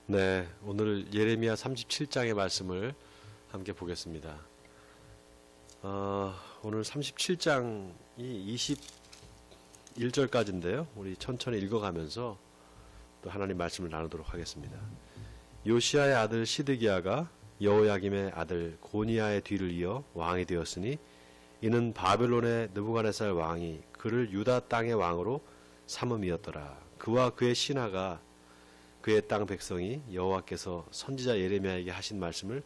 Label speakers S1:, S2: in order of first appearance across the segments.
S1: 네, 오늘 예레미야 37장의 말씀을 함께 보겠습니다. 오늘 37장이 21절까지인데요. 우리 천천히 읽어가면서 또 하나님 말씀을 나누도록 하겠습니다. 요시야의 아들 시드기야가 여호야김의 아들 고니야의 뒤를 이어 왕이 되었으니 이는 바벨론의 느부갓네살 왕이 그를 유다 땅의 왕으로 삼음이었더라. 그와 그의 신하가 그의 땅 백성이 여호와께서 선지자 예레미야에게 하신 말씀을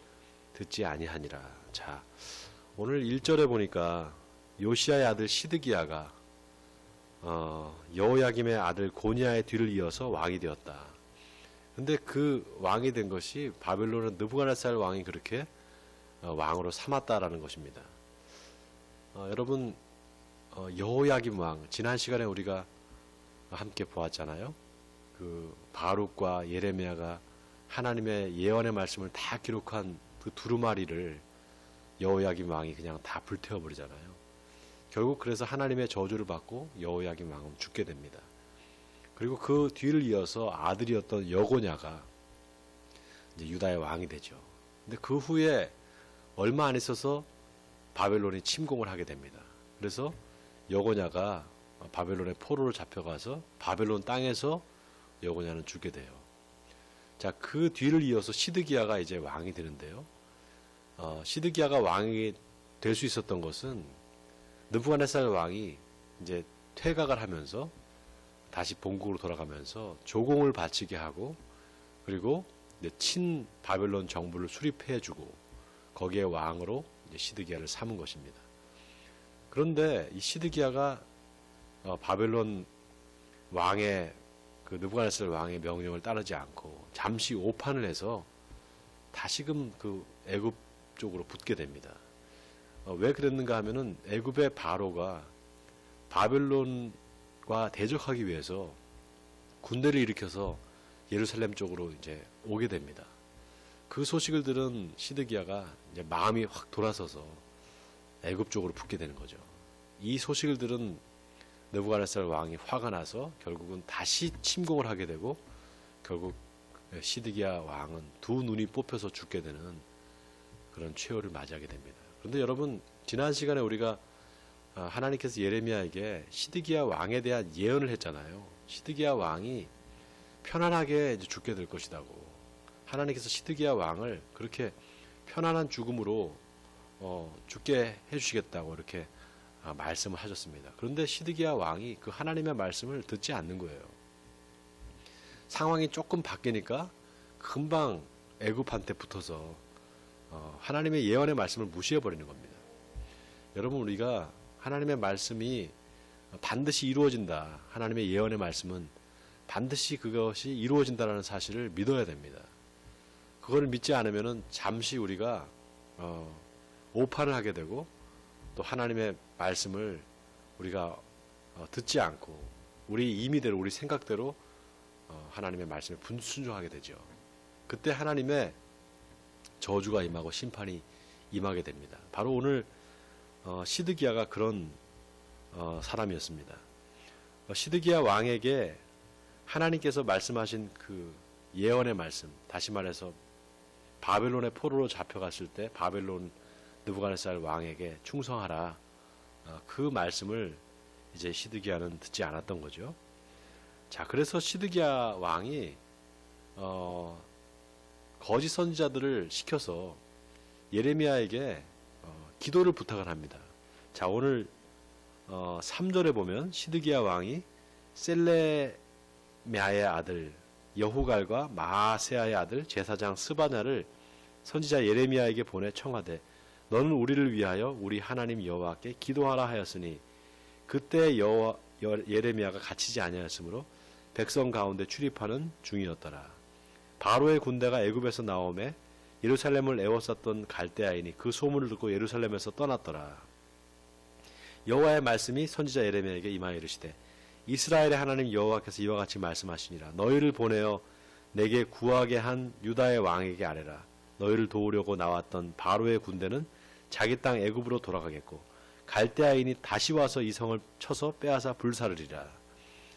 S1: 듣지 아니하니라. 자, 오늘 1절에 보니까 요시야의 아들 시드기야가 여호야김의 아들 고니야의 뒤를 이어서 왕이 되었다. 근데 그 왕이 된 것이 바벨론의 느부갓네살 왕이 그렇게 왕으로 삼았다라는 것입니다. 여러분, 여호야김 왕, 지난 시간에 우리가 함께 보았잖아요. 그 바룩과 예레미야가 하나님의 예언의 말씀을 다 기록한 그 두루마리를 여호야김 왕이 그냥 다 불태워 버리잖아요. 결국 그래서 하나님의 저주를 받고 여호야김 왕은 죽게 됩니다. 그리고 그 뒤를 이어서 아들이었던 여고냐가 이제 유다의 왕이 되죠. 근데 그 후에 얼마 안 있어서 바벨론이 침공을 하게 됩니다. 그래서 여고냐가 바벨론의 포로로 잡혀가서 바벨론 땅에서 여고냐는 죽게 돼요. 자, 그 뒤를 이어서 시드기야가 이제 왕이 되는데요. 시드기야가 왕이 될 수 있었던 것은 느부갓네살 왕이 이제 퇴각을 하면서 다시 본국으로 돌아가면서 조공을 바치게 하고 그리고 이제 친 바벨론 정부를 수립해주고 거기에 왕으로 이제 시드기야를 삼은 것입니다. 그런데 이 시드기야가 바벨론 왕의 그 느부갓네살 왕의 명령을 따르지 않고 잠시 오판을 해서 다시금 그 애굽 쪽으로 붙게 됩니다. 왜 그랬는가 하면은 애굽의 바로가 바벨론과 대적하기 위해서 군대를 일으켜서 예루살렘 쪽으로 이제 오게 됩니다. 그 소식을 들은 시드기야가 이제 마음이 확 돌아서서 애굽 쪽으로 붙게 되는 거죠. 이 소식을 들은 느부갓네살 왕이 화가 나서 결국은 다시 침공을 하게 되고 결국 시드기야 왕은 두 눈이 뽑혀서 죽게 되는 그런 최후를 맞이하게 됩니다. 그런데 여러분, 지난 시간에 우리가 하나님께서 예레미야에게 시드기야 왕에 대한 예언을 했잖아요. 시드기야 왕이 편안하게 이제 죽게 될 것이라고. 하나님께서 시드기야 왕을 그렇게 편안한 죽음으로 죽게 해주시겠다고 이렇게 말씀을 하셨습니다. 그런데 시드기야 왕이 그 하나님의 말씀을 듣지 않는 거예요. 상황이 조금 바뀌니까 금방 애굽한테 붙어서 하나님의 예언의 말씀을 무시해버리는 겁니다. 여러분, 우리가 하나님의 말씀이 반드시 이루어진다. 하나님의 예언의 말씀은 반드시 그것이 이루어진다는 사실을 믿어야 됩니다. 그걸 믿지 않으면 잠시 우리가 오판을 하게 되고 또 하나님의 말씀을 우리가 듣지 않고 우리 임의대로 우리 생각대로 하나님의 말씀에 순종하게 되죠. 그때 하나님의 저주가 임하고 심판이 임하게 됩니다. 바로 오늘 시드기야가 그런 사람이었습니다. 시드기야 왕에게 하나님께서 말씀하신 그 예언의 말씀, 다시 말해서 바벨론의 포로로 잡혀갔을 때 바벨론 느부갓네살 왕에게 충성하라. 그 말씀을 이제 시드기야는 듣지 않았던 거죠. 자, 그래서 시드기야 왕이 거짓 선지자들을 시켜서 예레미야에게 기도를 부탁을 합니다. 자, 오늘 3절에 보면 시드기야 왕이 셀레미야의 아들 여후갈과 마세야의 아들 제사장 스바냐를 선지자 예레미야에게 보내 청하되 너는 우리를 위하여 우리 하나님 여호와께 기도하라 하였으니 그때 예레미야가 갇히지 아니하였으므로 백성 가운데 출입하는 중이었더라. 바로의 군대가 애굽에서 나오매 예루살렘을 에워쌌던 갈대아인이 그 소문을 듣고 예루살렘에서 떠났더라. 여호와의 말씀이 선지자 예레미야에게 임하여 이르시되 이스라엘의 하나님 여호와께서 이와 같이 말씀하시니라. 너희를 보내어 내게 구하게 한 유다의 왕에게 아뢰라. 너희를 도우려고 나왔던 바로의 군대는 자기 땅 애굽으로 돌아가겠고 갈대아인이 다시 와서 이 성을 쳐서 빼앗아 불사르리라.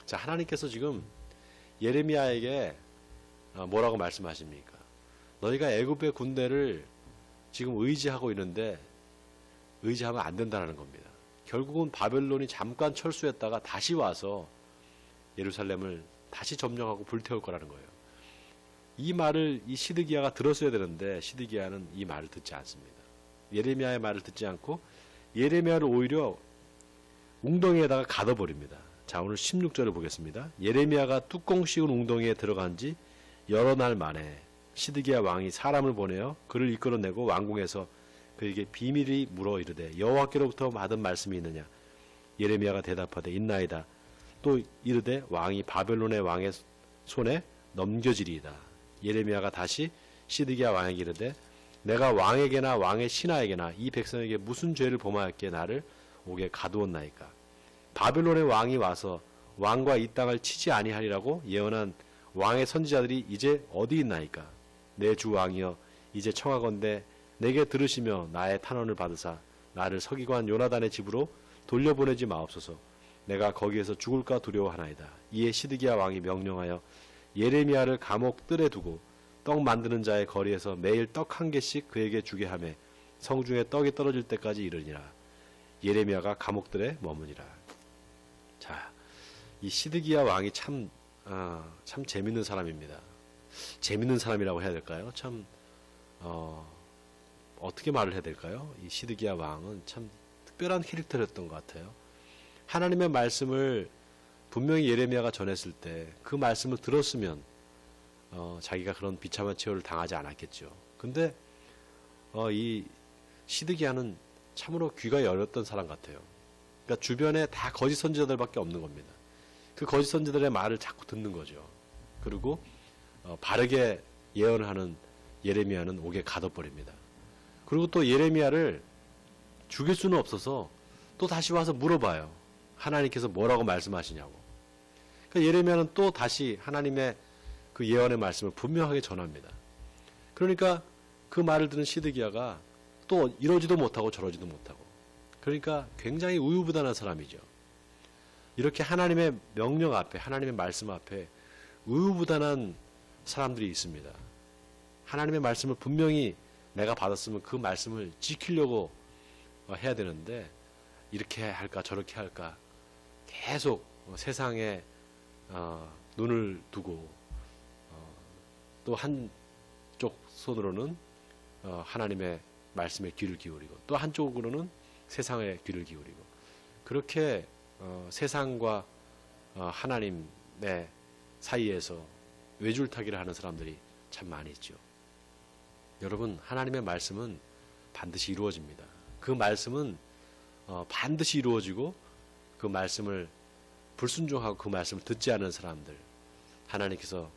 S1: 자, 하나님께서 지금 예레미야에게 뭐라고 말씀하십니까? 너희가 애굽의 군대를 지금 의지하고 있는데 의지하면 안 된다는 겁니다. 결국은 바벨론이 잠깐 철수했다가 다시 와서 예루살렘을 다시 점령하고 불태울 거라는 거예요. 이 말을 이 시드기야가 들었어야 되는데 시드기야는 이 말을 듣지 않습니다. 예레미야의 말을 듣지 않고 예레미야를 오히려 웅덩이에다가 가둬버립니다. 자, 오늘 16절을 보겠습니다. 예레미야가 뚜껑 씌운 웅덩이에 들어간 지 여러 날 만에 시드기야 왕이 사람을 보내어 그를 이끌어내고 왕궁에서 그에게 비밀이 물어 이르되 여호와께로부터 받은 말씀이 있느냐? 예레미야가 대답하되 있나이다. 또 이르되 왕이 바벨론의 왕의 손에 넘겨지리이다. 예레미야가 다시 시드기야 왕에게 이르되 내가 왕에게나 왕의 신하에게나 이 백성에게 무슨 죄를 범하였기에 나를 옥에 가두었나이까? 바벨론의 왕이 와서 왕과 이 땅을 치지 아니하리라고 예언한 왕의 선지자들이 이제 어디 있나이까? 내 주 왕이여 이제 청하건대 내게 들으시며 나의 탄원을 받으사 나를 서기관 요나단의 집으로 돌려보내지 마옵소서. 내가 거기에서 죽을까 두려워하나이다. 이에 시드기야 왕이 명령하여 예레미야를 감옥 뜰에 두고 떡 만드는 자의 거리에서 매일 떡 한 개씩 그에게 주게 하매 성중에 떡이 떨어질 때까지 이르니라. 예레미야가 감옥들에 머무니라. 자, 이 시드기야 왕이 참 재밌는 사람입니다. 재밌는 사람이라고 해야 될까요? 참 어떻게 말을 해야 될까요? 이 시드기야 왕은 참 특별한 캐릭터였던 것 같아요. 하나님의 말씀을 분명히 예레미야가 전했을 때 그 말씀을 들었으면 자기가 그런 비참한 처우를 당하지 않았겠죠. 근데 이 시드기야는 참으로 귀가 열렸던 사람 같아요. 그러니까 주변에 다 거짓 선지자들밖에 없는 겁니다. 그 거짓 선지자들의 말을 자꾸 듣는 거죠. 그리고 바르게 예언을 하는 예레미야는 옥에 가둬버립니다. 그리고 또 예레미야를 죽일 수는 없어서 또 다시 와서 물어봐요. 하나님께서 뭐라고 말씀하시냐고. 그러니까 예레미야는 또 다시 하나님의 그 예언의 말씀을 분명하게 전합니다. 그러니까 그 말을 들은 시드기야가 또 이러지도 못하고 저러지도 못하고, 그러니까 굉장히 우유부단한 사람이죠. 이렇게 하나님의 명령 앞에, 하나님의 말씀 앞에 우유부단한 사람들이 있습니다. 하나님의 말씀을 분명히 내가 받았으면 그 말씀을 지키려고 해야 되는데 이렇게 할까 저렇게 할까 계속 세상에 눈을 두고 또 한쪽 손으로는 하나님의 말씀에 귀를 기울이고 또 한쪽으로는 세상에 귀를 기울이고 그렇게 세상과 하나님의 사이에서 외줄타기를 하는 사람들이 참 많이 있죠. 여러분, 하나님의 말씀은 반드시 이루어집니다. 그 말씀은 반드시 이루어지고 그 말씀을 불순종하고 그 말씀을 듣지 않은 사람들 하나님께서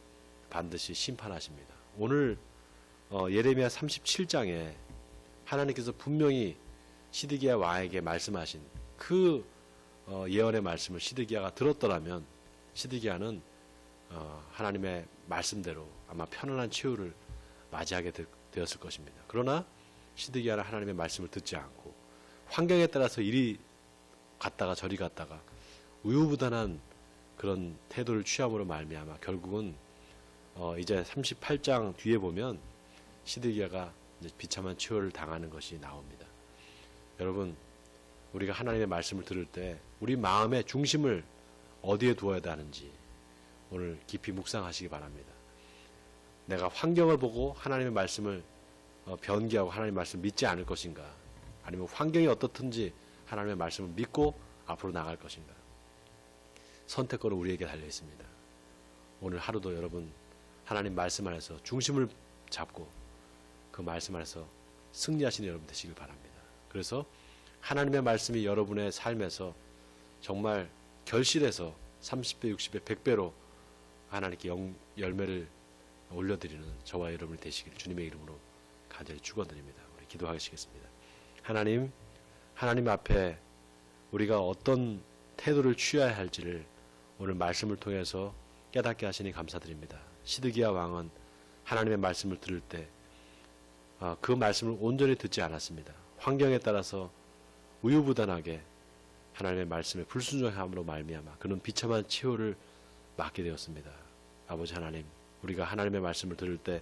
S1: 반드시 심판하십니다. 오늘 예레미야 37장에 하나님께서 분명히 시드기야 왕에게 말씀하신 그 예언의 말씀을 시드기야가 들었더라면 시드기야는 하나님의 말씀대로 아마 편안한 치유를 맞이하게 되었을 것입니다. 그러나 시드기야는 하나님의 말씀을 듣지 않고 환경에 따라서 이리 갔다가 저리 갔다가 우유부단한 그런 태도를 취함으로 말미암아 결국은 이제 38장 뒤에 보면 시드기야가 이제 비참한 치유를 당하는 것이 나옵니다. 여러분, 우리가 하나님의 말씀을 들을 때 우리 마음의 중심을 어디에 두어야 하는지 오늘 깊이 묵상하시기 바랍니다. 내가 환경을 보고 하나님의 말씀을 변기하고 하나님의 말씀을 믿지 않을 것인가, 아니면 환경이 어떻든지 하나님의 말씀을 믿고 앞으로 나갈 것인가. 선택권은 우리에게 달려 있습니다. 오늘 하루도 여러분 하나님 말씀 안에서 중심을 잡고 그 말씀 안에서 승리하시는 여러분 되시길 바랍니다. 그래서 하나님의 말씀이 여러분의 삶에서 정말 결실해서 30배, 60배, 100배로 하나님께 열매를 올려드리는 저와 여러분이 되시기를 주님의 이름으로 간절히 축원드립니다. 우리 기도하시겠습니다. 하나님 앞에 우리가 어떤 태도를 취해야 할지를 오늘 말씀을 통해서 깨닫게 하시니 감사드립니다. 시드기야 왕은 하나님의 말씀을 들을 때 그 말씀을 온전히 듣지 않았습니다. 환경에 따라서 우유부단하게 하나님의 말씀에 불순종함으로 말미암아 그는 비참한 치유를 맞게 되었습니다. 아버지 하나님, 우리가 하나님의 말씀을 들을 때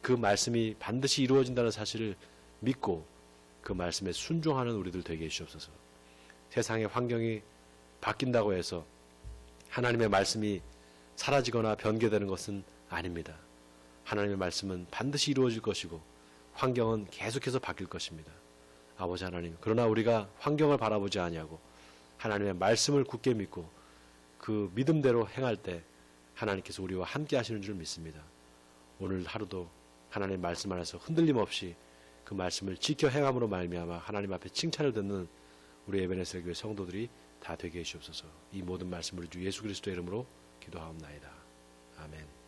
S1: 그 말씀이 반드시 이루어진다는 사실을 믿고 그 말씀에 순종하는 우리들 되게 해주옵소서. 세상의 환경이 바뀐다고 해서 하나님의 말씀이 사라지거나 변개되는 것은 아닙니다. 하나님의 말씀은 반드시 이루어질 것이고 환경은 계속해서 바뀔 것입니다. 아버지 하나님, 그러나 우리가 환경을 바라보지 아니하고 하나님의 말씀을 굳게 믿고 그 믿음대로 행할 때 하나님께서 우리와 함께 하시는 줄 믿습니다. 오늘 하루도 하나님의 말씀 안에서 흔들림 없이 그 말씀을 지켜 행함으로 말미암아 하나님 앞에 칭찬을 듣는 우리 에베네셀 교회 성도들이 다 되게 해주옵소서. 이 모든 말씀을 주 예수 그리스도의 이름으로 기도하옵나이다. 아멘.